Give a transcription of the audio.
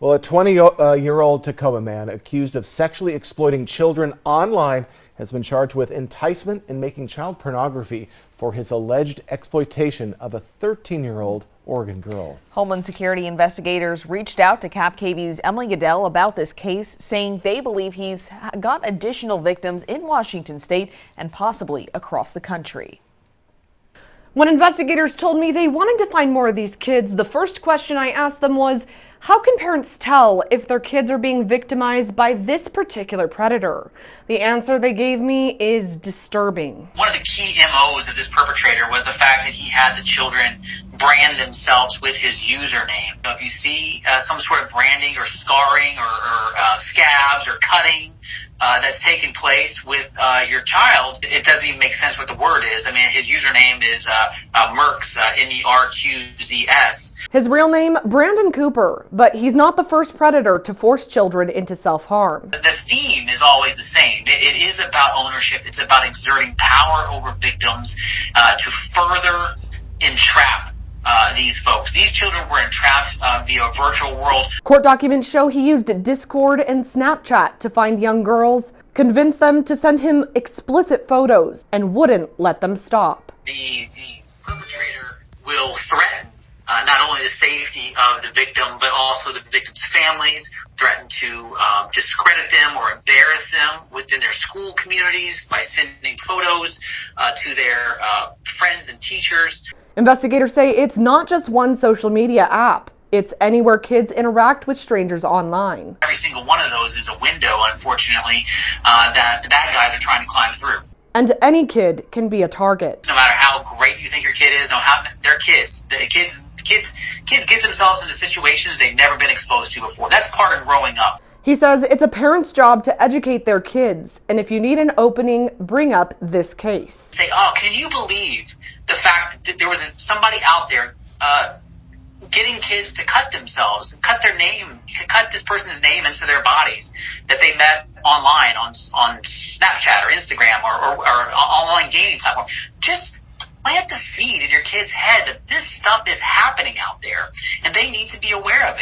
Well, a 20-year-old Tacoma man accused of sexually exploiting children online has been charged with enticement and making child pornography for his alleged exploitation of a 13-year-old Oregon girl. Homeland Security investigators reached out to KapKV's Emily Goodell about this case, saying they believe he's got additional victims in Washington state and possibly across the country. When investigators told me they wanted to find more of these kids, the first question I asked them was, how can parents tell if their kids are being victimized by this particular predator? The answer they gave me is disturbing. One of the key MOs of this perpetrator was the fact that he had the children brand themselves with his username. So if you see some sort of branding or scarring or scabs or cutting that's taking place with your child, it doesn't even make sense what the word is. I mean, his username is Merks, MERQZS. His real name, Brandon Cooper, but he's not the first predator to force children into self-harm. The theme is always the same. It is about ownership. It's about exerting power over victims to further entrap these folks. These children were entrapped via a virtual world. Court documents show he used Discord and Snapchat to find young girls, convinced them to send him explicit photos, and wouldn't let them stop. The perpetrator will threaten not only the safety of the victim, but also the victim's families, threaten to discredit them or embarrass them within their school communities by sending photos to their friends and teachers. Investigators say it's not just one social media app. It's anywhere kids interact with strangers online. Every single one of those is a window, unfortunately, that the bad guys are trying to climb through. And any kid can be a target. No matter how great you think your kid is, they're kids. Kids get themselves into situations they've never been exposed to before. That's part of growing up. He says it's a parent's job to educate their kids, and if you need an opening, bring up this case. Say, oh, can you believe the fact that there was somebody out there getting kids to cut themselves, cut their name, cut this person's name into their bodies that they met online on Snapchat or Instagram or online gaming platform. Just plant the seed in your kid's head that this stuff is happening out there and they need to be aware of it.